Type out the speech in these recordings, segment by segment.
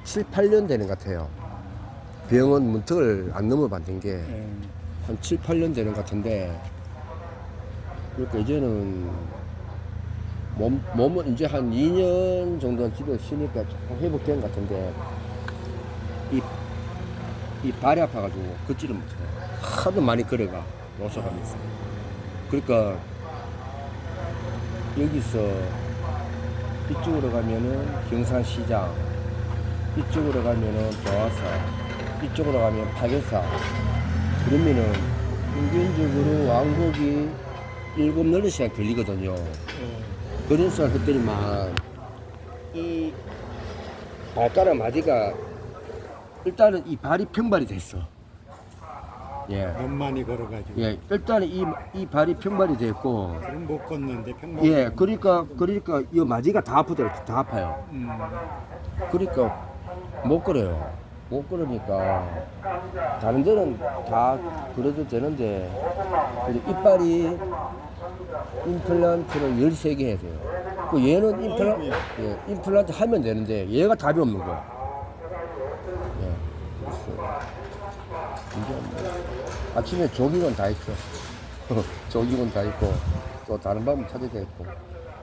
7, 8년 되는 것 같아요. 병원 문턱을 안 넘어받는 게 한 7, 8년 되는 것 같은데, 그러니까 이제는 몸은 이제 한 2년 정도 집에 쉬니까 조금 회복된 것 같은데, 이 발이 아파가지고 걷지를 못해요. 하도 많이 걸어가, 노숙하면서. 그러니까 여기서 이쪽으로 가면은 경산시장, 이쪽으로 가면은 조화사, 이쪽으로 가면 파견사. 그러면은 평균적으로 왕복이 7-8시간 걸리거든요. 그런 시간 그때만 이 발가락 마디가 일단은 이 발이 평발이 됐어. 예. 너무 많이 걸어가지고. 예. 일단은 이 발이 평발이 됐고. 그럼 못 걷는데 평범. 예. 그러니까 이 마디가 다 아프더라고요. 다 아파요. 그러니까 못 걸어요. 못 걸으니까 다른 데는 다 그래도 되는데 이빨이 임플란트를 13개 해야 돼요. 그 얘는 임플란트 하면 되는데 얘가 답이 없는 거야. 예. 그래서 이제 뭐 아침에 조깅은 다 했죠. 조깅은 다 했고 또 다른 방법 찾아야 되겠고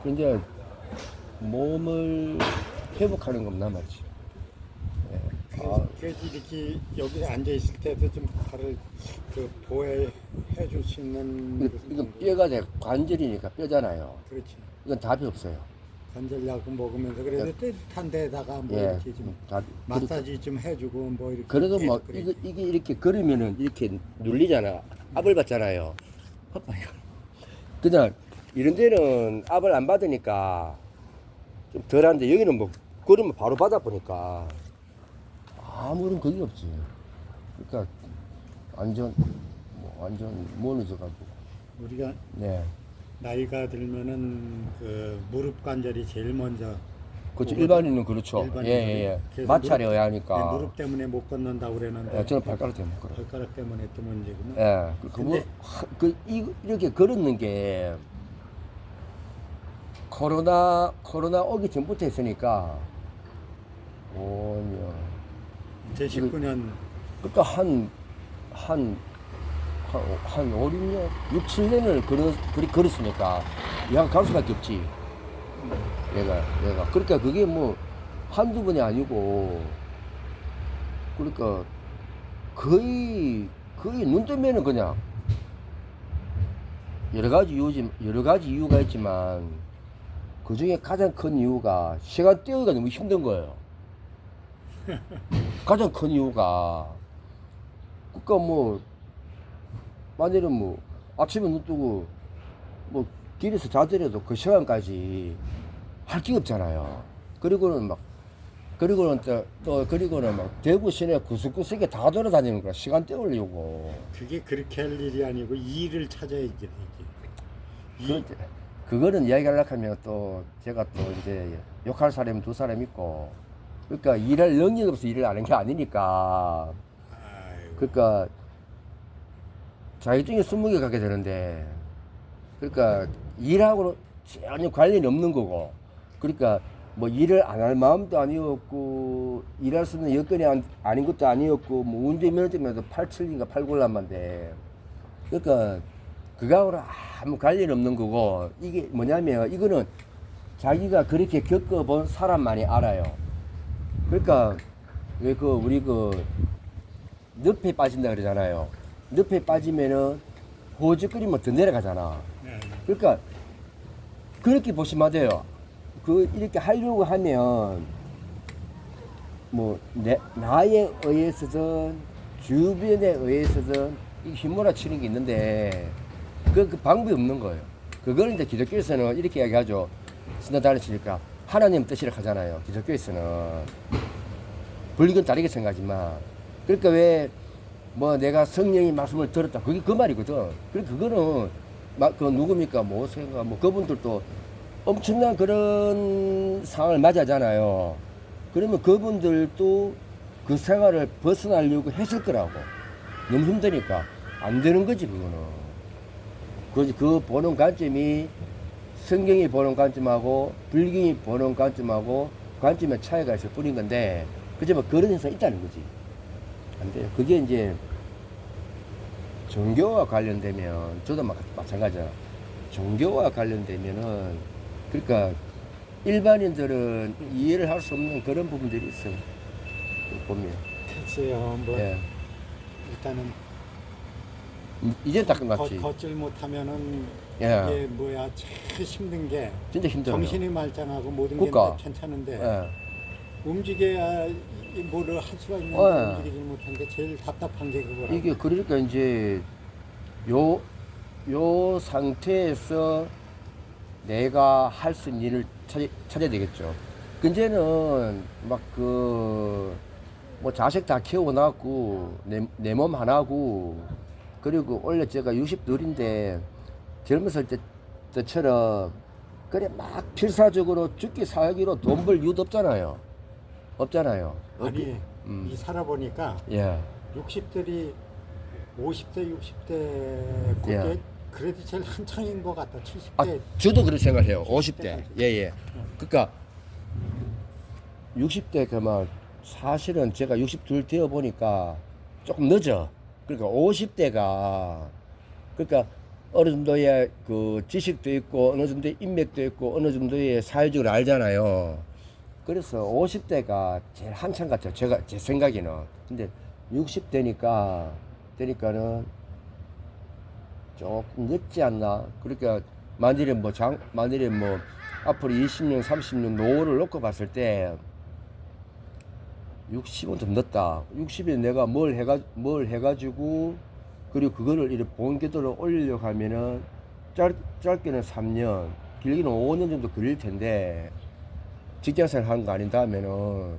이제 몸을 회복하는 건 남았지. 그래서 이렇게 여기 앉아 있을 때도 좀 발을 그 보호해 줄 수 있는. 이건 뼈가 관절이니까 뼈잖아요. 그렇지. 이건 답이 없어요. 관절약 먹으면서 그래도 따뜻한 데다가 뭐 예, 이렇게 좀 마사지 좀 해주고 뭐 이렇게. 그래도 뭐 그래. 이게 이렇게 걸으면은 이렇게 눌리잖아. 압을 받잖아요. 그냥 이런 데는 압을 안 받으니까 좀 덜한데 여기는 뭐 걸으면 바로 받아 보니까 아무런 그게 없지. 그러니까 완전 무너져가지고. 우리가 네. 나이가 들면은 그 무릎 관절이 제일 먼저. 그렇죠. 일반인은 그렇죠. 일반인은 예. 그래서 마찰이어야 하니까. 네, 무릎 때문에 못 걷는다고 그러는데. 예, 저는 발가락 때문에 걸어요. 발가락 때문에 또 문제구나. 예. 이렇게 걸었는 게 코로나 오기 전부터 했으니까 5년. 2019년. 그러니까 한 5, 6년, 6, 7년을 그리 걸었으니까 얘가 갈 수밖에 없지. 얘가. 그러니까 그게 뭐 한두 번이 아니고, 그러니까 거의 눈 뜨면은 그냥 여러 가지 이유가 있지만 그 중에 가장 큰 이유가 시간 때우기가 너무 힘든 거예요. 가장 큰 이유가 그러니까 뭐 만일은 뭐 아침에 눈 뜨고 뭐 길에서 자더라도 그 시간까지 할 게 없잖아요. 그리고는 막 대구 시내 구석구석에 다 돌아다니는 거야. 시간 때우려고. 그게 그렇게 할 일이 아니고 일을 찾아야지 되지. 그거는 이야기하려고 하면 또 제가 또 이제 욕할 사람이 두 사람 있고, 그러니까 일할 능력이 없어서 일을 안 하는 게 아니니까. 그러니까 자격증이 20개 갖게 되는데, 그러니까 일하고는 전혀 관련이 없는 거고, 그러니까 뭐 일을 안 할 마음도 아니었고, 일할 수 있는 여건이 아닌 것도 아니었고, 뭐 운전면허증에도 87인가 89란만데, 그러니까 그거하고는 아무 관련이 없는 거고, 이게 뭐냐면 이거는 자기가 그렇게 겪어본 사람만이 알아요. 그러니까 왜 우리 늪에 빠진다 그러잖아요. 늪에 빠지면은 호적거리면 더 내려가잖아. 그러니까 그렇게 보시면 돼요. 이렇게 하려고 하면 뭐 나에 의해서든 주변에 의해서든 휘몰아치는 게 있는데 그 방법이 없는 거예요. 그걸 이제 기독교에서는 이렇게 이야기하죠. 신앙다니시니까 하나님 뜻이라 하잖아요. 기독교에서는 불교는 다르게 생각하지만, 그러니까 왜 뭐 내가 성령의 말씀을 들었다, 그게 그 말이거든. 그거는 그 누굽니까, 모세가 뭐 그분들도 엄청난 그런 상황을 맞이하잖아요. 그러면 그분들도 그 생활을 벗어나려고 했을 거라고. 너무 힘드니까 안 되는 거지. 그거는 그 보는 관점이 성경이 보는 관점하고 불경이 보는 관점하고 관점의 차이가 있을 뿐인 건데, 그지만 그런 현상이 있다는 거지. 안 돼요. 그게 이제 종교와 관련되면 저도 마찬가지야. 종교와 관련되면은 그러니까 일반인들은 이해를 할 수 없는 그런 부분들이 있어요. 보면. 글쎄요, 뭐 예. 일단은 이제 딱 끝났지. 걷질 못하면은 예. 이게 뭐야 제일 힘든 게 진짜 힘들어요. 정신이 말짱하고 모든 그러니까. 게 괜찮은데 예. 움직여야 뭐를 할 수가 있는데 예. 움직이지 못한 게 제일 답답한 게 그거라. 이게 그러니까 이제 요 상태에서 내가 할 수 있는 일을 찾아야 되겠죠. 근제는 막 뭐 자식 다 키워놨고 내 몸 하나고 그리고 원래 제가 60둘인데 젊었을 때처럼 그래 막 필사적으로 죽기 살기로 돈 벌 이유도 없잖아요. 없잖아요. 아니 이 살아보니까 예. 60들이 50대 60대 그때 예. 그래도 제일 한창인 것 같다. 70대 아, 저도 그렇게 생각해요. 50대. 까지. 예. 그러니까 60대 그만 사실은 제가 62 되어 보니까 조금 늦어. 그러니까 50대가 그러니까 어느 정도의 그 지식도 있고 어느 정도의 인맥도 있고 어느 정도의 사회적으로 알잖아요. 그래서 50대가 제일 한참 같죠. 제 생각에는. 근데 60대니까는 조금 늦지 않나. 그러니까 만일에 뭐 앞으로 20년, 30년 노후를 놓고 봤을 때 60은 좀 늦다. 60에 내가 뭘 해가지고 그리고 그거를 이렇게 본궤도로 올리려고 하면은 짧게는 3년, 길게는 5년 정도 걸릴 텐데 직장생활 하는 거 아닌다 하면은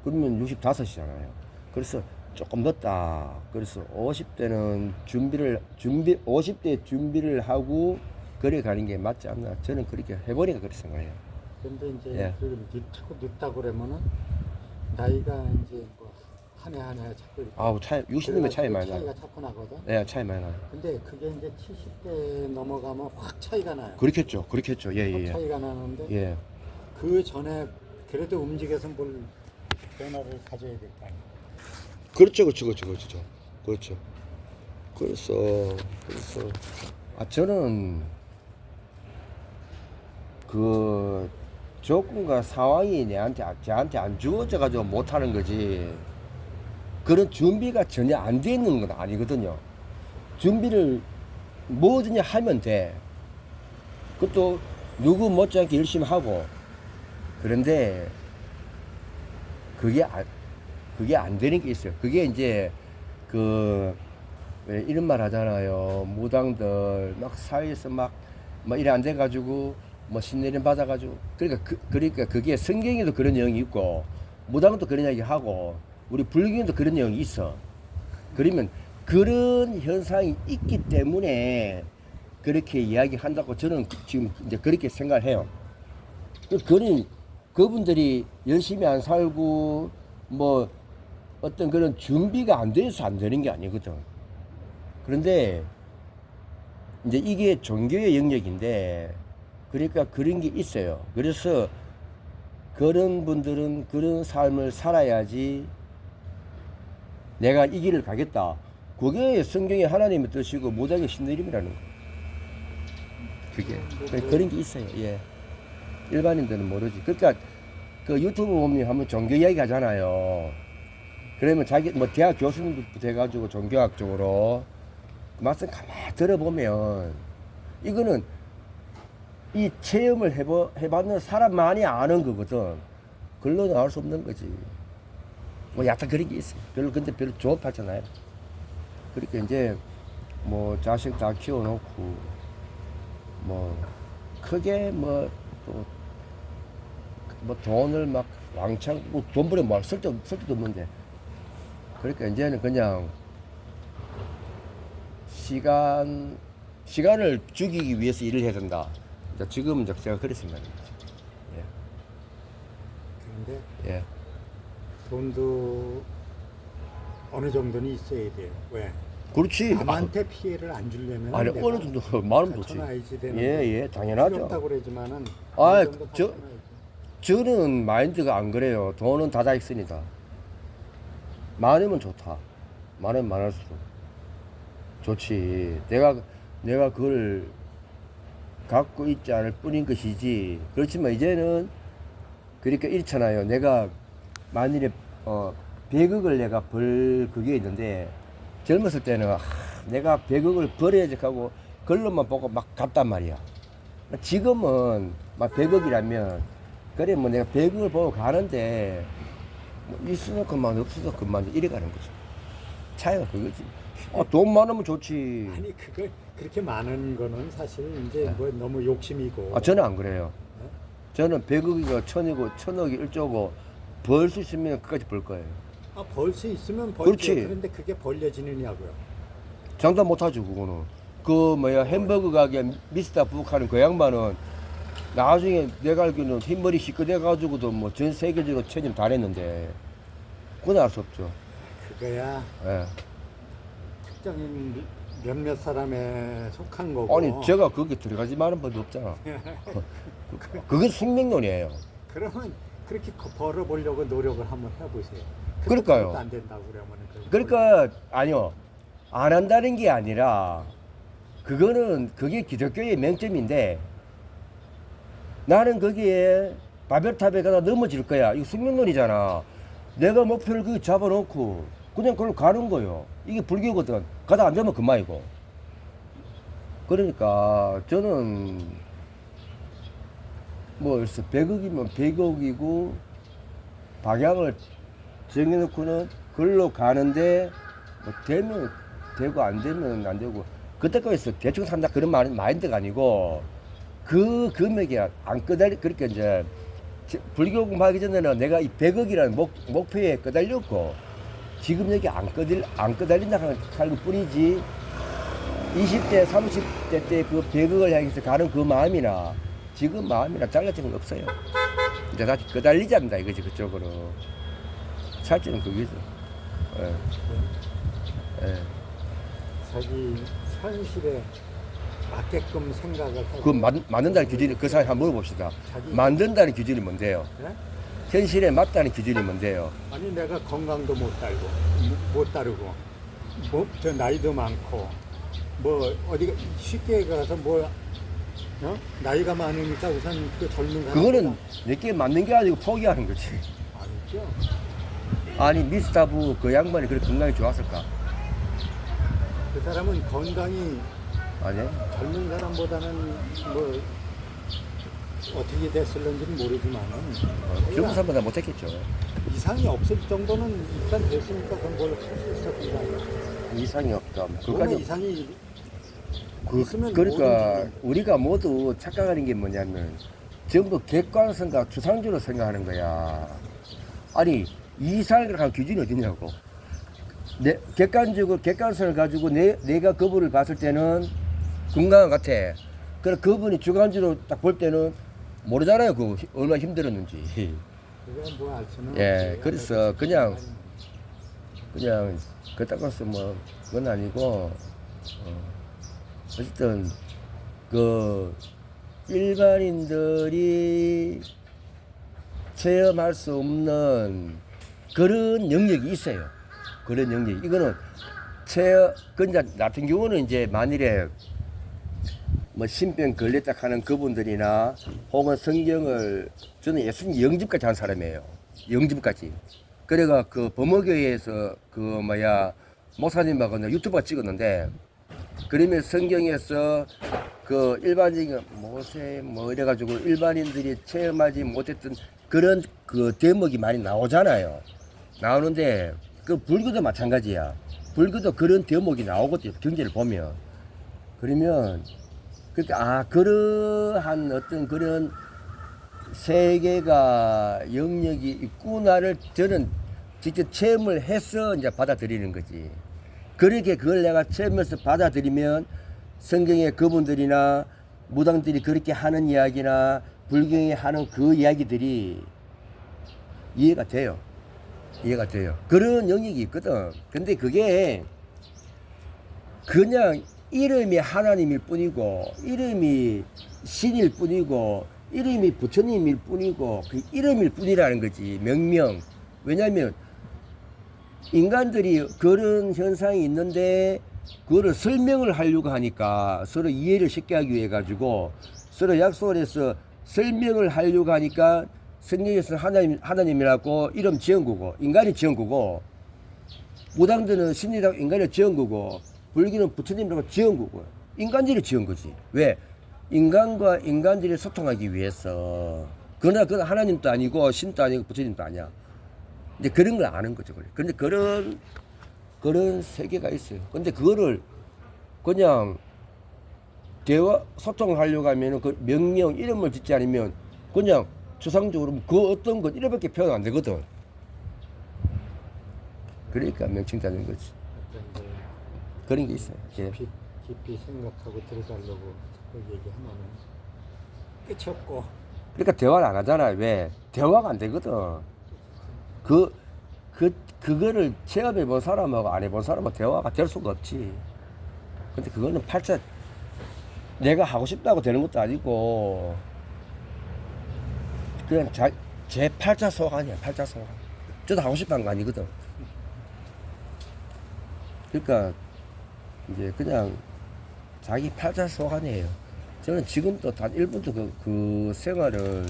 그러면 65이잖아요. 그래서 조금 늦다. 그래서 50대는 50대 준비를 하고 그래 가는 게 맞지 않나. 저는 그렇게 해보니까 그렇게 생각해요. 근데 이제 예. 그 늦다 그러면은 나이가 이제 뭐 한 해 한 해 자꾸 이렇게 아우, 60년의 차이 많이 나요. 차이가 자꾸 나거든. 예, 차이 많이 나요. 근데 그게 이제 70대 넘어가면 확 차이가 나요. 그렇겠죠. 예, 확 예. 차이가 나는데 예. 그 전에 그래도 움직여서 뭘 변화를 가져야 될 거 아니에요. 그렇죠. 그래서 저는 그 조건과 상황이 저한테 안 주어져 가지고 못 하는 거지. 그런 준비가 전혀 안 돼 있는 건 아니거든요. 준비를 뭐든지 하면 돼. 그것도 누구 못지않게 열심히 하고. 그런데 그게 안 되는 게 있어요. 그게 이제 왜 이런 말 하잖아요. 무당들 막 사회에서 막 이래 안 돼가지고 뭐 신내림 받아가지고 그러니까 그게 성경에도 그런 내용이 있고 무당도 그런 이야기 하고 우리 불교에도 그런 내용이 있어. 그러면 그런 현상이 있기 때문에 그렇게 이야기한다고 저는 지금 이제 그렇게 생각을 해요. 그분들이 열심히 안 살고 뭐 어떤 그런 준비가 안 돼서 안 되는 게 아니거든. 그런데 이제 이게 종교의 영역인데 그러니까 그런 게 있어요. 그래서 그런 분들은 그런 삶을 살아야지 내가 이 길을 가겠다. 그게 성경의 하나님의 뜻이고 무당의 신내림이라는 거. 그게 그런 게 있어요. 예. 일반인들은 모르지. 그러니까 그 유튜브 보면 한번 종교 이야기 하잖아요. 그러면 자기 뭐 대학 교수님부터 돼가지고 종교학 쪽으로 말씀 가만히 들어보면 이거는 이 체험을 해봤는 사람만이 아는 거거든. 글로는 알 수 없는 거지. 뭐 약간 그런 게 있어요. 근데 별로 조업하잖아요. 그러니까 이제 뭐 자식 다 키워놓고 뭐 크게 뭐 돈을 막 왕창 돈 벌에 뭐 쓸데도 없는데 그러니까 이제는 그냥 시간을 죽이기 위해서 일을 해야 된다. 지금은 제가 그렇게 생각합니다. 그런데 예. 돈도 어느 정도는 있어야 돼요. 왜? 그렇지. 남한테 피해를 안 주려면 아니 내가 어느 정도 마음 좋지. 갖춰놔야지 되는데 예, 당연하죠. 필요없다고 그러지만은 아, 어느 정도 저- 갖춰놔야지. 저는 마인드가 안 그래요. 돈은 다 있습니다. 많으면 좋다. 많으면 많을수록 좋지. 내가 그걸 갖고 있지 않을 뿐인 것이지. 그렇지만 이제는 그러니까 이렇잖아요. 내가 만일에 100억을 내가 벌 그게 있는데 젊었을 때는 내가 100억을 벌어야지 하고 글로만 보고 막 갔단 말이야. 지금은 막 100억이라면 그래 뭐 내가 100억을 보고 가는데 뭐 있으면 그만 없어서 그만 이래 가는 거죠. 차이가 그거지. 돈 많으면 좋지. 아니 그거 그렇게 많은 거는 사실 이제 뭐 너무 욕심이고. 저는 안 그래요. 저는 100억이고 1000이고 1000억이 1조고 벌 수 있으면 끝까지 벌 거예요. 벌 수 있으면 벌죠. 그렇지. 그런데 그게 벌려지느냐고요. 장담 못하죠 그거는. 그 뭐야 햄버거 가게 미스터 북 하는 그 양반은 나중에 내가 알기로는 흰머리 시끄대 가지고도 뭐 전 세계적으로 체험 다 했는데 그건 알 수 없죠. 그거야 예. 특정인 몇몇 사람에 속한 거고. 아니 제가 거기 들어가지 말은 법이 없잖아. 그건 숙명론이에요. 그러면 그렇게 벌어보려고 노력을 한번 해보세요. 그러니까요. 그것도 안 된다고 그러면 그러니까 아니요 안 한다는 게 아니라 그거는 그게 기독교의 맹점인데 나는 거기에 바벨탑에 가다 넘어질 거야. 이거 숙명론이잖아. 내가 목표를 그 잡아놓고 그냥 그걸로 가는 거요. 이게 불교거든. 가다 안 되면 그만이고. 그러니까 저는 뭐 글쎄 100억이면 100억이고 방향을 정해놓고는 그걸로 가는데 뭐 되면 되고 안 되면 안 되고 그때까지 대충 산다 그런 마인드가 아니고 그 금액이 안 끄달리 그렇게 이제 불교 공부하기 전에는 내가 이 100억이라는 목표에 끄달렸고 지금 여기 안 끄달린다 하는 것 뿐이지 20대 30대 때 그 100억을 향해서 가는 그 마음이나 지금 마음이나 달라진 건 없어요. 이제 다시 끄달리지 않는다 이거지 그쪽으로. 차이점은 그게죠. 예. 예. 자기 현실에 맞게끔 생각을 하고. 그 만든다는 기준이 그 사람 한번 물어봅시다. 자기- 만든다는 기준이 뭔데요? 네? 현실에 맞다는 기준이 뭔데요? 아니 내가 건강도 못 따르고 뭐 저 나이도 많고 뭐 어디가 쉽게 가서 뭐 나이가 많으니까 우선 그 젊은 사람 그거는 내게 맞는 게 아니고 포기하는 거지. 아니죠. 아니 미스터부 그 양반이 그렇게 건강이 좋았을까? 그 사람은 건강이 아니. 젊은 사람보다는 뭐 어떻게 됐을런지는 모르지만은 젊은 사람보다 못했겠죠. 이상이 없을 정도는 일단 됐으니까 그건 뭘 할 수 있었구나. 이상이 없다. 몸에 그까지 이상이 그, 있으면 그러니까 뭐든지. 우리가 모두 착각하는 게 뭐냐면 전부 객관성과 추상적으로 생각하는 거야. 아니 이상을 한 기준이 어디냐고. 객관성을 가지고 내가 그분을 봤을 때는 건강한 것 같아. 그래 그분이 주관적으로 딱 볼 때는 모르잖아요. 그 얼마나 힘들었는지. 그게 뭐알 수는 예, 없지. 그래서 그냥 그따가서 뭐 그건 아니고 어쨌든 그 일반인들이 체험할 수 없는 그런 영역이 있어요. 그런 영역. 이거는 근데 같은 경우는 이제 만일에 뭐 신병 걸렸다 하는 그분들이나 혹은 성경을 저는 예수님 영집까지 한 사람이에요. 영집까지. 그래가 그 범어교회에서 그 목사님하고 유튜브가 찍었는데 그러면 성경에서 그 일반적인 모세 뭐 이래가지고 일반인들이 체험하지 못했던 그런 그 대목이 많이 나오잖아요. 나오는데 그 불교도 마찬가지야. 불교도 그런 대목이 나오거든요. 경제를 보면. 그러면 그러니까 그러한 어떤 그런 세계가 영역이 있구나를 저는 직접 체험을 해서 이제 받아들이는 거지. 그렇게 그걸 내가 체험해서 받아들이면 성경의 그분들이나 무당들이 그렇게 하는 이야기나 불경이 하는 그 이야기들이 이해가 돼요. 이해가 돼요. 그런 영역이 있거든. 근데 그게 그냥 이름이 하나님일 뿐이고 이름이 신일 뿐이고 이름이 부처님일 뿐이고 그 이름일 뿐이라는 거지. 명명. 왜냐면 인간들이 그런 현상이 있는데 그거를 설명을 하려고 하니까 서로 이해를 쉽게 하기 위해 가지고 서로 약속을 해서 설명을 하려고 하니까 성경에서는 하나님이라고 이름 지은 거고 인간이 지은 거고 무당들은 신이라고 인간이 지은 거고 불교는 부처님이라고 지은 거고 인간들이 지은 거지. 왜? 인간과 인간들이 소통하기 위해서. 그러나 그건 하나님도 아니고 신도 아니고 부처님도 아니야. 근데 그런 걸 아는 거죠. 그런데 그런 세계가 있어요. 근데 그거를 그냥 대화 소통하려고 하면은 그 명령 이름을 짓지 않으면 그냥 추상적으로 그 어떤 것 이름밖에 표현 안 되거든. 그러니까 명칭 짜는 거지. 어떤 걸 그런 게 있어요. 예. 깊이 생각하고 들어가려고 자꾸 얘기하면은 끝이 없고. 그러니까 대화를 안 하잖아. 왜? 대화가 안 되거든. 그거를 체험해 본 사람하고 안 해본 사람하고 대화가 될 수가 없지. 근데 그거는 팔자, 내가 하고 싶다고 되는 것도 아니고, 그냥 제 팔자 소관이야, 팔자 소관. 저도 하고 싶어 한 거 아니거든. 그러니까, 이제 그냥 자기 팔자 소관이에요. 저는 지금도 단 1분도 그 생활을,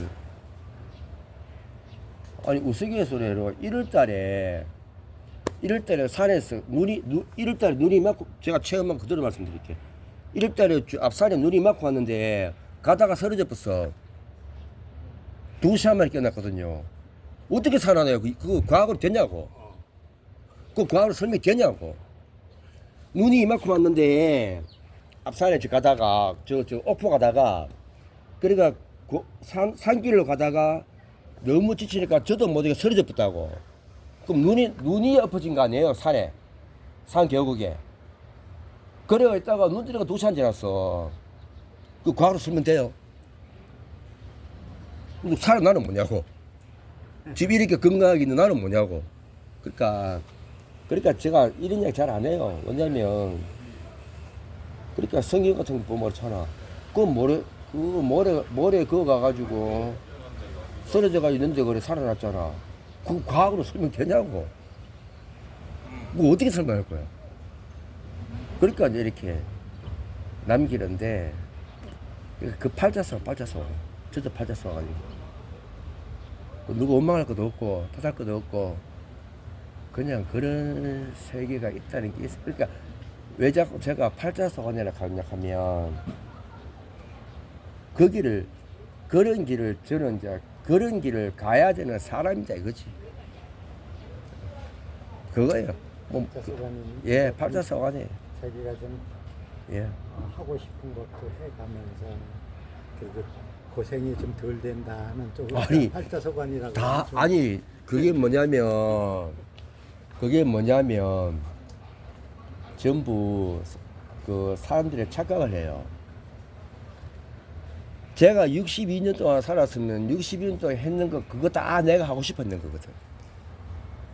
아니, 우스갯소리로 1월달에 산에서 1월달에 눈이 맞고, 제가 체험한 그대로 말씀드릴게요. 1월달에 앞산에 눈이 맞고 왔는데, 가다가 쓰러져 버렸어. 2시간 만에 깨어났거든요. 어떻게 살아나요? 그거 과학으로 되냐고. 그 과학으로 설명이 되냐고. 눈이 이만큼 왔는데, 앞산에 가다가, 옥포 가다가, 그러니까 산길로 가다가, 너무 지치니까 저도 못하게 쓰러져 버렸다고. 그럼 눈이 엎어진 거 아니에요, 산에. 산 계곡에. 그래가 있다가 눈 뜨니까 2시간 지났어. 그 과학으로 쓰면 돼요. 살아 나는 뭐냐고. 집 이렇게 건강하게 있는 나는 뭐냐고. 그러니까 제가 이런 이야기 잘 안 해요. 왜냐면, 그러니까 성경 같은 거 보면 그렇잖아. 그 모래 그거 가가지고 쓰러져가 있는데 그래 살아났잖아. 그 과학으로 설명되냐고. 뭐 어떻게 설명할 거야. 그러니까 이제 이렇게 남기는데 그 팔자성. 저도 팔자성 아니고. 누구 원망할 것도 없고 탓할 것도 없고 그냥 그런 세계가 있다는 게 있어. 그러니까 왜 자꾸 제가 팔자성이라 강력하면 그런 길을 저는 이제 그런 길을 가야 되는 사람이다 이거지. 그거예요. 예, 팔자성이에요. 자기가 좀 예. 하고 싶은 것도 해가면서 그래도 고생이 좀 덜 된다는 쪽으로 아니, 팔자소관이라고 아니 그게 뭐냐면 전부 그 사람들의 착각을 해요. 제가 62년 동안 살았으면 62년 동안 했는 거 그거 다 내가 하고 싶었는 거거든.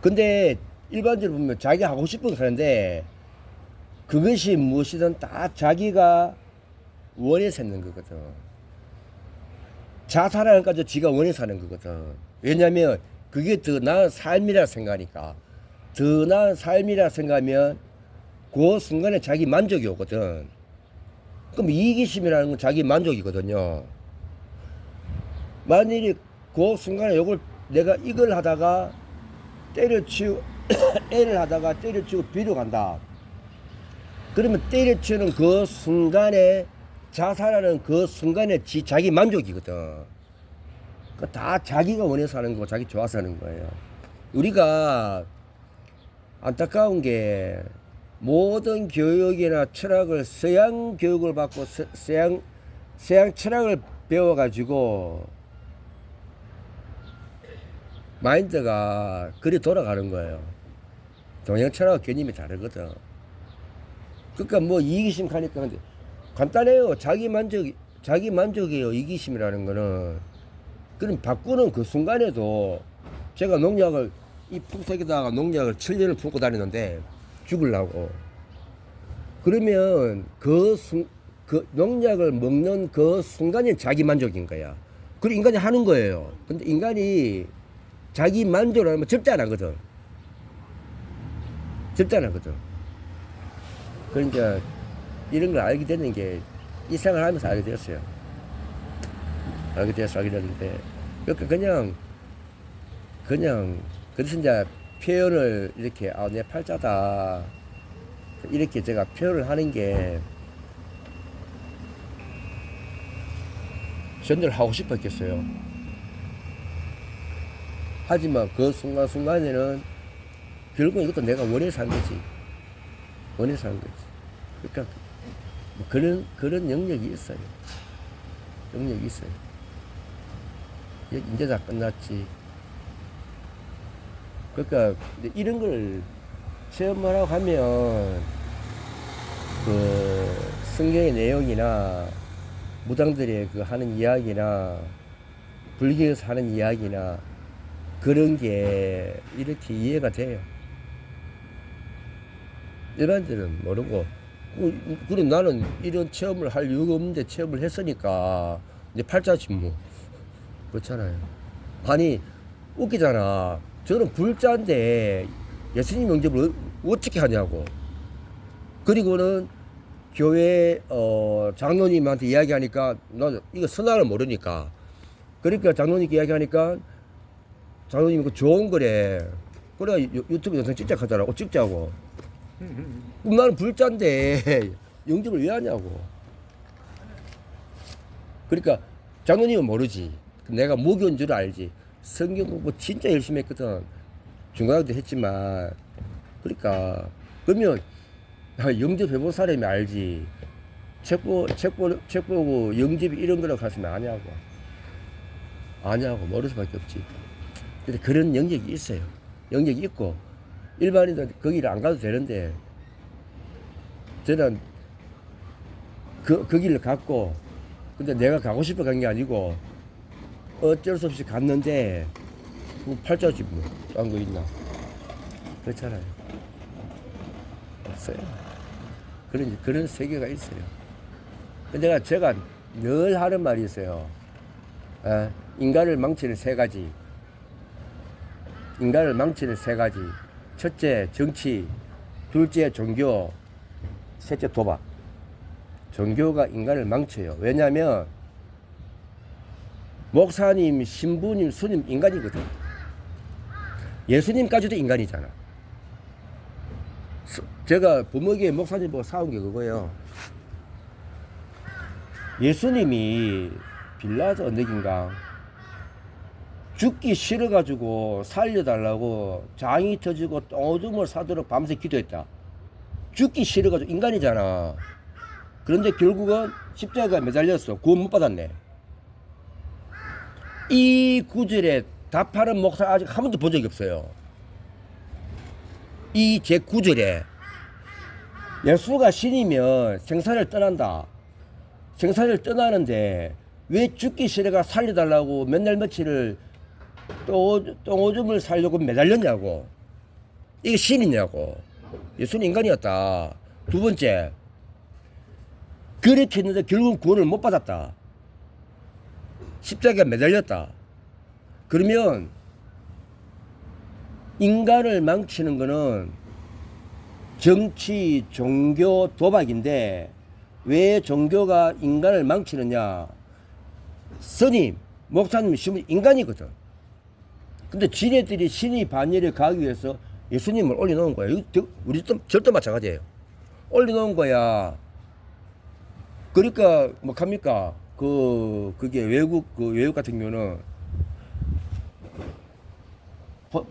근데 일반적으로 보면 자기 하고 싶은 거 하는데 그것이 무엇이든 다 자기가 원해서 했는 거거든. 자살하는 것까지 지가 원해서 하는 거거든. 왜냐면 그게 더 나은 삶이라 생각하니까. 더 나은 삶이라 생각하면 그 순간에 자기 만족이 오거든. 그럼 이기심이라는 건 자기 만족이거든요. 만일에 그 순간에 내가 이걸 하다가 때려치우고 애를 하다가 때려치우고 비로 간다. 그러면 때려치우는 그 순간에 자살하는 그 순간에 자기 만족이거든. 다 자기가 원해서 하는 거고 자기 좋아서 하는 거예요. 우리가 안타까운 게 모든 교육이나 철학을 서양 교육을 받고 서양 철학을 배워가지고 마인드가 그리 돌아가는 거예요. 동양 철학과 개념이 다르거든. 그러니까 뭐 이기심 가니까 근데 간단해요. 자기 만족이에요. 이기심이라는 거는. 그럼 바꾸는 그 순간에도 제가 농약을 이 풍속에다가 농약을 7년을 품고 다니는데 죽으려고. 그러면 그 농약을 먹는 그 순간이 자기 만족인 거야. 그리고 인간이 하는 거예요. 근데 인간이 자기 만족을 하면 절대 안 하거든. 절대 안 하거든. 그러니까 이런 걸 알게 되는 게 이 생활을 하면서 알게 되었어요. 알게 됐는데 그러니까 그냥 그래서 이제 표현을 이렇게 내 팔자다 이렇게 제가 표현을 하는 게 전달 하고 싶었겠어요. 하지만 그 순간순간에는 결국 이것도 내가 원해서 한 거지. 원해서 한 거지. 그러니까 뭐 그런 영역이 있어요. 영역이 있어요. 이제 다 끝났지. 그러니까 이런 걸 체험하라고 하면 그 성경의 내용이나 무당들의 그 하는 이야기나 불교에서 하는 이야기나 그런 게 이렇게 이해가 돼요. 일반인들은 모르고 그럼 나는 이런 체험을 할 이유가 없는데 체험을 했으니까 이제 팔자지 뭐. 그렇잖아요. 아니 웃기잖아. 저는 불자인데 예수님 영접을 어떻게 하냐고. 그리고는 교회 장로님한테 이야기하니까 나 이거 선악을 모르니까 그러니까 장로님께 이야기하니까 장로님이 그 좋은 거래. 그래 유튜브 영상 찍자 하더라고. 찍자고. 그럼 나는 불자인데 영접을 왜 하냐고. 그러니까 장로님은 모르지. 내가 무교인 줄 알지. 성경 공부 진짜 열심히 했거든. 중고등학교 때 했지만. 그러니까 그러면 영접해본 사람이 알지. 책 보고 영접이 이런 거라고 하시면 아냐고 모를 수밖에 없지. 근데 그런 영역이 있어요. 영역이 있고 일반인들 거기를 안 가도 되는데 저는 그 길을 갔고 근데 내가 가고 싶어 간 게 아니고 어쩔 수 없이 갔는데 뭐 팔자지 뭐 딴 거 있나. 그렇잖아요. 없어요. 그런 세계가 있어요. 근데 제가 늘 하는 말이 있어요. 인간을 망치는 세 가지. 인간을 망치는 세 가지. 첫째, 정치. 둘째, 종교. 셋째, 도박. 종교가 인간을 망쳐요. 왜냐하면 목사님, 신부님, 스님 인간이거든. 예수님까지도 인간이잖아. 제가 부모에게 목사님 보고 사온 게 그거예요. 예수님이 빌라도 언덕인가 죽기 싫어가지고 살려달라고 장이 터지고 오줌을 싸도록 밤새 기도했다. 죽기 싫어가지고 인간이잖아. 그런데 결국은 십자가에 매달렸어. 구원 못 받았네. 이 구절에 답하는 목사 아직 한 번도 본 적이 없어요. 이 제 구절에 예수가 신이면 생사를 떠난다. 생사를 떠나는데 왜 죽기 싫어가 살려달라고 맨날 며칠을 똥오줌을 살려고 매달렸냐고. 이게 신이냐고. 예수는 인간이었다. 두 번째, 그렇게 했는데 결국 구원을 못 받았다. 십자가에 매달렸다. 그러면 인간을 망치는 거는 정치, 종교, 도박인데 왜 종교가 인간을 망치느냐. 스님, 목사님, 신부 인간이거든. 근데 지네들이 신이 반열에 가기 위해서 예수님을 올려놓은 거야. 우리 절도 마찬가지예요. 올려놓은 거야. 그러니까 뭐 합니까? 그게 외국 같은 경우는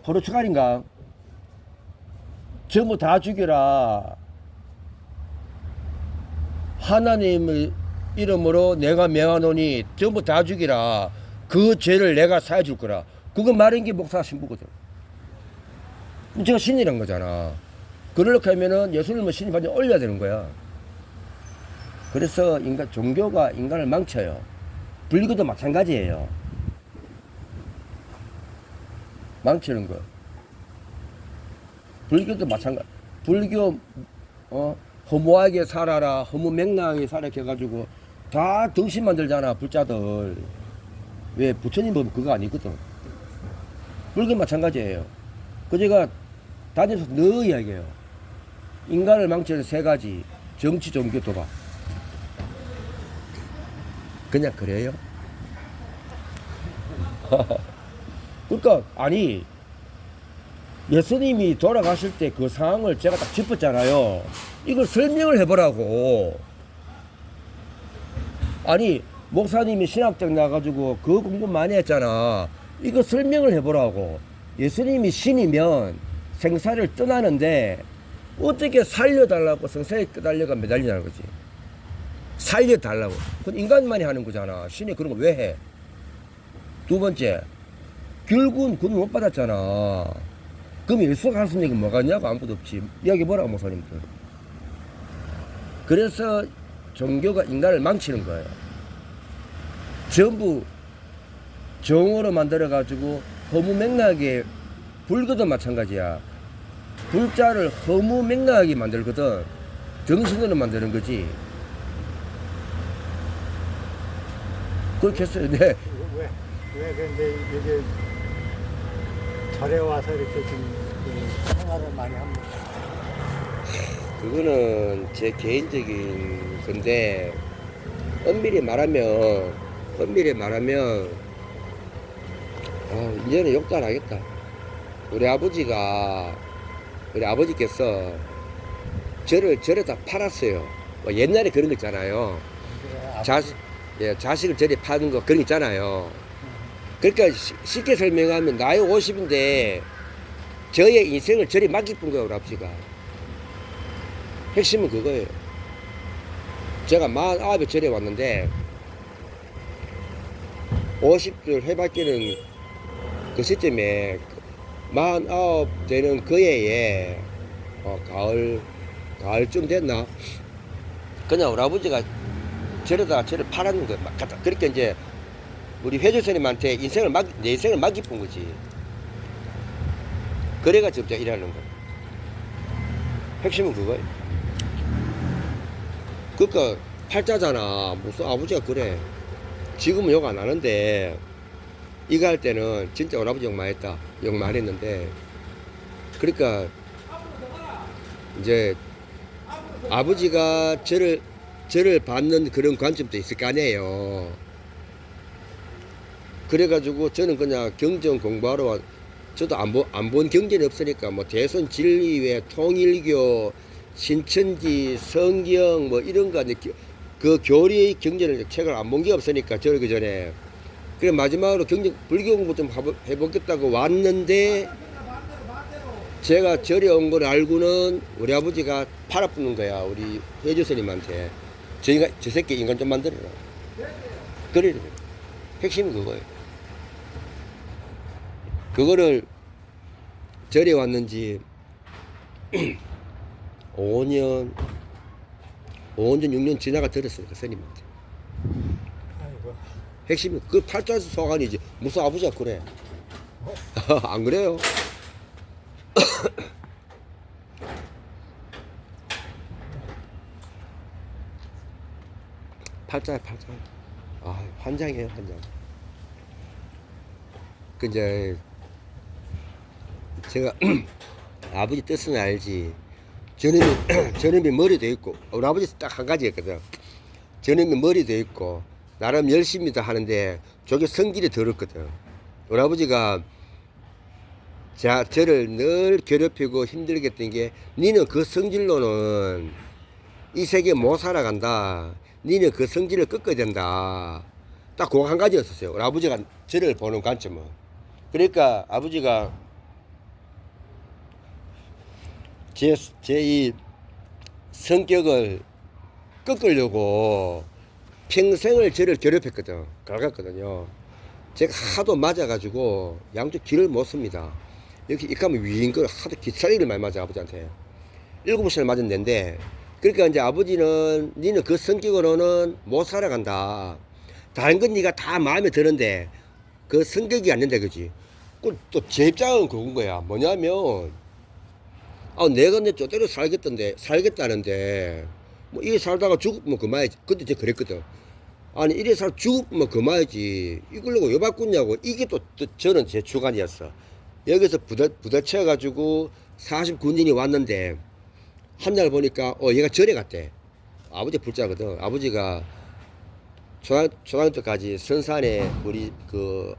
포르투갈인가? 전부 다 죽여라. 하나님의 이름으로 내가 명하노니 전부 다 죽이라. 그 죄를 내가 사해줄 거라. 그거 말한 게 목사 신부거든. 제가 신이란 거잖아. 그렇게 하면은 예수님을 신이 완전 올려야 되는 거야. 그래서 종교가 인간을 망쳐요. 불교도 마찬가지예요. 망치는 거. 불교도 마찬가지. 불교 허무하게 살아라, 허무맹랑하게 살아 해가지고 다 덩신 만들잖아, 불자들. 왜 부처님 보면 그거 아니거든. 불교 마찬가지예요. 그 제가 다니면서 늘 이야기해요. 인간을 망치는 세 가지. 정치, 종교, 도박. 그냥 그래요? 그러니까 아니 예수님이 돌아가실 때 그 상황을 제가 딱 짚었잖아요. 이걸 설명을 해보라고. 아니 목사님이 신학적 나가지고 그 공부 많이 했잖아. 이거 설명을 해보라고. 예수님이 신이면 생사를 떠나는데 어떻게 살려달라고 생사에 끄달려가 매달리냐는 거지. 살려달라고. 그건 인간만이 하는 거잖아. 신이 그런 거 왜 해? 두 번째, 결국은 구원 못 받았잖아. 그럼 예수가 할 수 있는 게 뭐가 있냐고. 아무것도 없지. 이야기 뭐라고 목사님들. 그래서 종교가 인간을 망치는 거예요. 전부 정으로 만들어가지고 허무맹랑하게, 불교도 마찬가지야. 불자를 허무맹랑하게 만들거든. 정신으로 만드는 거지. 그렇게 했어요. 네. 왜 근데 이게 절에 와서 이렇게 좀 생활을 많이 합니다. 그거는 제 개인적인 건데, 엄밀히 말하면 이제는 욕도 안 하겠다. 우리 아버지께서 절에다 팔았어요. 뭐 옛날에 그런 거 있잖아요. 자식을 절에 파는 거 그런 거 있잖아요. 그러니까 쉽게 설명하면 나이 50인데 저의 인생을 절에 맡기쁜 거예요, 우리 아버지가. 핵심은 그거예요. 제가 49에 절에 왔는데 50줄 해받기는 그 시점에 49 되는 그 해에 가을쯤 됐나? 그냥 우리 아버지가 절에다가 절을 팔았는 거야. 막 갖다. 그러니까 이제 우리 회주스님한테 내 인생을 맡기쁜 거지. 그래가지고 제가 일하는 거야. 핵심은 그거예요. 그러니까 팔자잖아. 무슨 아버지가 그래. 지금은 욕 안 하는데 이거 할 때는 진짜 우리 아버지 욕 많이 했다. 욕 많이 했는데, 그러니까 이제 아버지가 저를 받는 그런 관점도 있을 거 아니에요. 그래가지고 저는 그냥 경전 공부하러 와. 저도 안 본 경전이 없으니까 뭐 대선 진리회, 통일교, 신천지, 성경 뭐 이런 거, 그 교리 경전을 책을 안 본 게 없으니까 저기 전에. 그래 마지막으로 불교 공부 좀 해보겠다고 왔는데, 제가 절에 온 걸 알고는 우리 아버지가 팔아붙는 거야. 우리 회주스님한테. 저 새끼 인간 좀 만들어라. 그래. 핵심은 그거예요. 그거를 절에 왔는지 5년, 6년 지나가 들었어요. 그 스님한테. 아이고. 핵심은 그 팔자에서 소관이지. 무슨 아버지가 그래. 안 그래요? 팔자야, 팔자. 아, 환장이에요, 환장. 그 이제 제가 아버지 뜻은 알지. 저놈이 머리도 있고, 우리 아버지 딱 한 가지였거든. 저놈이 머리도 있고 나름 열심히 다 하는데 저게 성질이 더럽거든. 우리 아버지가 저를 늘 괴롭히고 힘들게 했던 게, 니는 그 성질로는 이 세계 못 살아간다. 니는 그 성질을 꺾어야 된다. 딱 그거 한 가지였었어요. 우리 아버지가 저를 보는 관점은. 그러니까 아버지가 제 이 성격을 꺾으려고 평생을 저를 괴롭혔거든. 갈갔거든요. 제가 하도 맞아가지고 양쪽 길을 못 씁니다. 이렇게 입가면 위인걸 하도 기차리를 많이 맞아, 아버지한테. 7시를 맞았는데, 그러니까 이제 아버지는 니는 그 성격으로는 못 살아간다. 다른 건 니가 다 마음에 드는데 그 성격이 안 된다, 그지? 또 제 입장은 그건 거야. 뭐냐면, 내가 내 쪼대로 살겠다는데, 뭐, 이래 살다가 죽으면 그만이지. 그때 제가 그랬거든. 아니, 이래 죽으면 그만이지. 이걸로 왜 바꾸냐고. 이게 또 저는 제 주관이었어. 여기서 부딪혀가지고 49년이 왔는데, 한 날 보니까 얘가 절에 갔대. 아버지 불자거든. 아버지가 초등학교까지 선산에 우리 그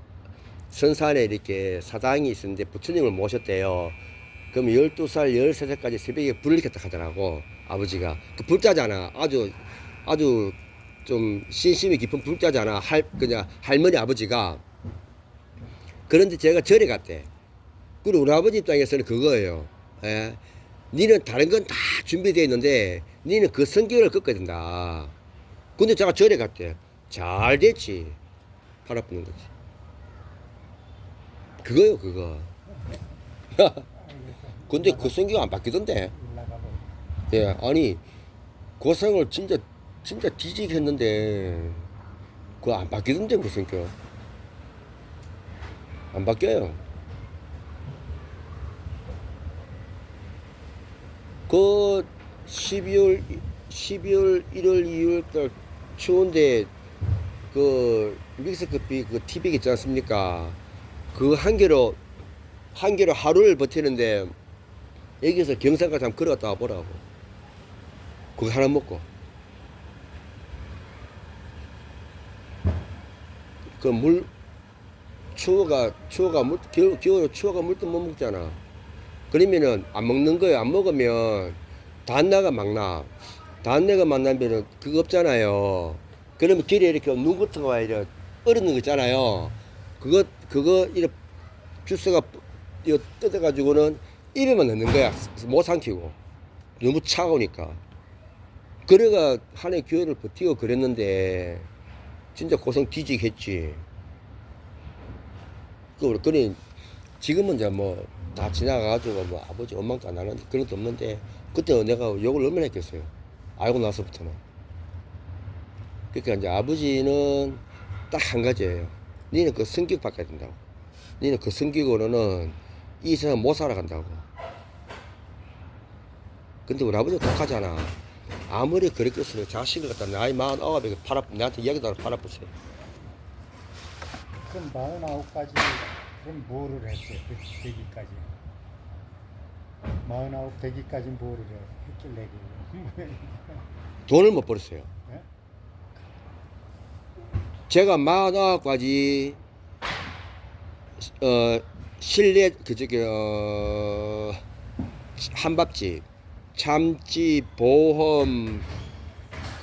선산에 이렇게 사당이 있었는데 부처님을 모셨대요. 그럼 12살, 13살까지 새벽에 불을 켰다 하더라고. 아버지가. 그 불자잖아. 아주 좀 신심이 깊은 불자잖아. 그냥 할머니 아버지가. 그런데 제가 절에 갔대. 그리고 우리 아버지 입장에서는 그거예요. 예. 니는 다른 건 다 준비되어 있는데 니는 그 성격을 꺾어야 된다. 근데 제가 절에 갔대. 잘 됐지. 팔 아프는 거지. 그거요, 그거. 근데 그 성격 안 바뀌던데. 예, 아니, 고생을 진짜 뒤지게 했는데, 그거 안 바뀌던데, 그 성격. 안 바뀌어요. 그 12월, 1월, 2월 달 추운데, 그 믹스커피 그 티백 있지 않습니까? 그 한 개로 하루를 버티는데 여기서 경상까지 한번 걸어갔다 와보라고. 그거 하나 먹고. 그 겨울에 추워가 물도 못 먹잖아. 그러면은 안 먹는 거예요. 안 먹으면 단내가 막 나. 단내가 막 나면은 그거 없잖아요. 그러면 길에 이렇게 눈 같은 거 이렇게 얼었는 거 있잖아요. 그거 이렇게 주스가 뜯어가지고는 입에만 넣는 거야. 못 삼키고. 너무 차가우니까. 그래가 한 해 겨울을 버티고 그랬는데, 진짜 고생 뒤지게 했지. 그래, 지금은 이제 뭐, 다 지나가가지고 뭐, 아버지 원망도 안 하는데, 그런 것도 없는데, 그때 내가 욕을 얼마나 했겠어요. 알고 나서부터는. 그러니까 이제 아버지는 딱 한 가지예요. 니는 그 성격 바꿔야 된다고. 니는 그 성격으로는 이 세상 못 살아간다고. 근데 우리 아버지가 독하잖아. 아무리 그랬겠어요. 자식을 갖다 나이 49에 나한테 이야기도 안 팔 아프세요. 그럼 49까지 그럼 뭐를 했어요? 되기까지. 49 되기까지 뭐를 했길래 돈을 못 벌었어요. 예? 제가 49까지 실내 한밥집, 참치, 보험,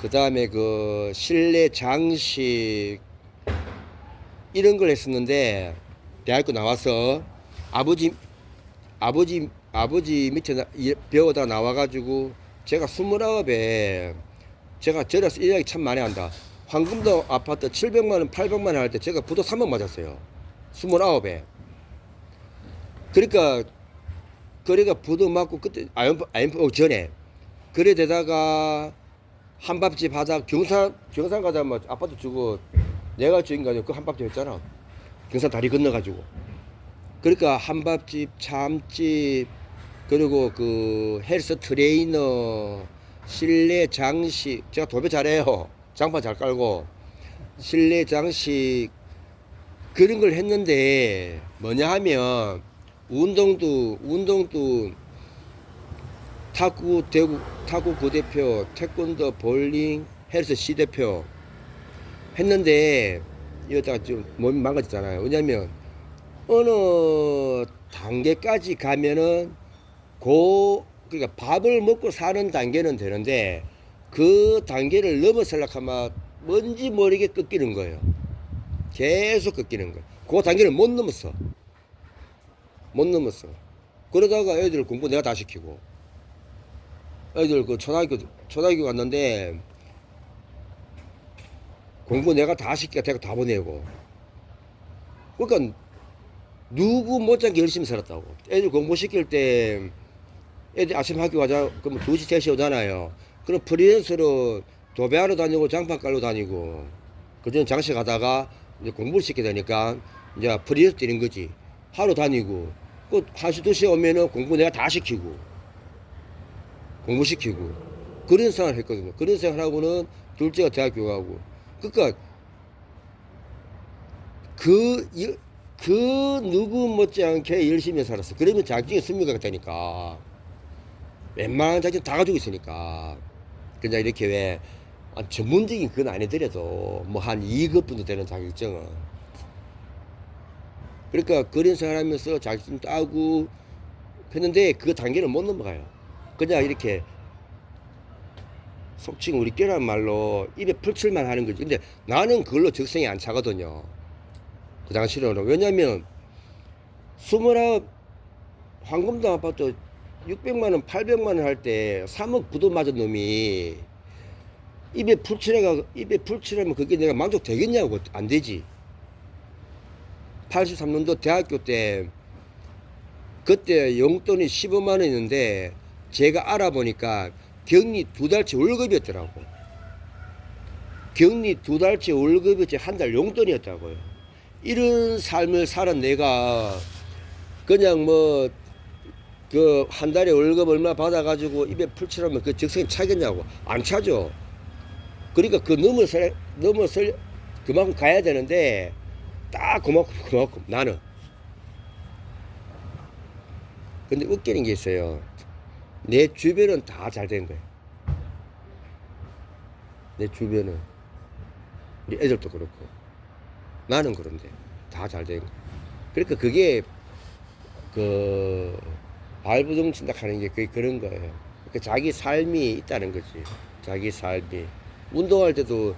그 다음에 그 실내 장식 이런 걸 했었는데 대학교 나와서 아버지 밑에 배우다 나와가지고 제가 29에 제가 저래서 이야기 참 많이 한다. 황금도 아파트 700만 원, 800만 원 할 때 제가 부도 3번 맞았어요. 29에. 그러니까 부도 맞고 그때 IMF 전에 그래 되다가 한밥집 하다 경산 가다 뭐 아파트 주고 내가 주인 거 아니고 그 한밥집 했잖아. 경산 다리 건너가지고. 그러니까 한밥집, 참집, 그리고 그 헬스 트레이너, 실내 장식, 제가 도배 잘해요. 장판 잘 깔고. 실내 장식, 그런 걸 했는데, 뭐냐 하면, 운동도, 탁구 구대표, 태권도, 볼링, 헬스 시대표 했는데, 이러다가 좀 몸이 망가졌잖아요. 왜냐면, 어느 단계까지 가면은 그러니까 밥을 먹고 사는 단계는 되는데 그 단계를 넘어서려고 하면 뭔지 모르게 꺾이는 거예요. 계속 꺾이는 거예요. 그 단계를 못 넘었어. 그러다가 애들 공부 내가 다 시키고 애들 그 초등학교 갔는데 공부 내가 다 시키니까 대학 다 보내고 그러니까 누구 못지않게 열심히 살았다고. 애들 공부시킬 때 애들 아침 학교 가자 그러면 2시 3시 오잖아요. 그럼 프리랜서로 도배하러 다니고 장판 깔러 다니고 그전 장식 하다가 이제 공부를 시켜야 되니까 이제 프리랜서 뛰는 거지. 하러 다니고 그 1시 2시에 오면은 공부 내가 다 시키고 공부시키고 그런 생활을 했거든요. 그런 생활하고는 둘째가 대학교 가고 그러니까 그 누구 못지않게 열심히 살았어. 그러면 자격증이 승리가 되니까. 웬만한 자격증 다 가지고 있으니까 그냥 이렇게 왜 전문적인 그건 아니더라도 뭐 한 2급 정도 되는 자격증은 그러니까 그런 생활하면서 자격증 따고 했는데 그 단계를 못 넘어가요. 그냥 이렇게 속칭 우리 끼란 말로 입에 풀칠만 하는 거지. 근데 나는 그걸로 적성이 안 차거든요. 그 당시로는. 왜냐면 29 황금동 아파트 600만원 800만원 할 때 3억 부도 맞은 놈이 입에 풀칠하면 그게 내가 만족되겠냐고. 안 되지. 83년도 대학교 때 그때 용돈이 15만원이었는데 제가 알아보니까 격리 2달치 월급이었더라고. 격리 2달치 월급이었지 한 달 용돈이었다고요. 이런 삶을 살은 내가 그냥 뭐 그 한 달에 월급 얼마 받아가지고 입에 풀칠하면 그 적성이 차겠냐고. 안 차죠. 그러니까 그 넘어서 그만큼 가야 되는데 딱 그만큼 나는. 근데 웃기는 게 있어요. 내 주변은 다 잘 된 거예요. 내 주변은 우리 애들도 그렇고 나는 그런데 다 잘 된 거예요. 그러니까 그게 그 발부정친다 하는 게 그게 그런 거예요. 그러니까 자기 삶이 있다는 거지. 자기 삶이. 운동할 때도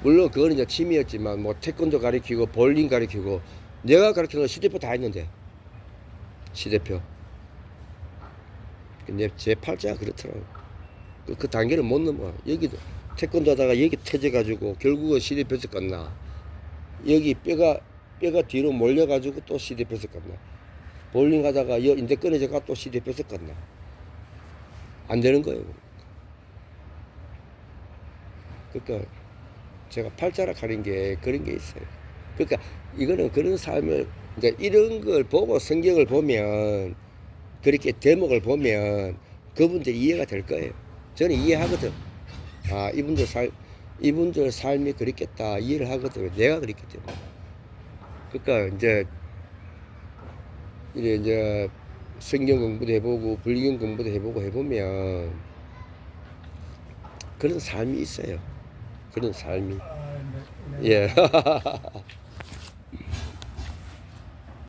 물론 그거는 이제 취미였지만 뭐 태권도 가르치고 볼링 가르치고 내가 가르치는 거 시대표 다 했는데 시대표. 근데 제 팔자가 그렇더라고. 그 단계를 못 넘어. 여기도 태권도 하다가 여기 터져가지고 결국은 시대표에서 끝나. 여기 뼈가 뒤로 몰려가지고 또 시대표에서 끝나. 볼링 하다가 인대 끊어져가 또 시대표에서 끝나. 안 되는 거예요. 그러니까 제가 팔자락 하는 게 그런 게 있어요. 그러니까 이거는 그런 삶을 이제 이런 걸 보고 성경을 보면 그렇게 대목을 보면 그분들 이해가 될 거예요. 저는 이해하거든. 아 이분들 삶이 그렇겠다 이해를 하거든. 내가 그렇기 때문에. 그러니까 이제 성경 공부도 해보고 불경 공부도 해보고 해보면 그런 삶이 있어요. 그런 삶이. 예.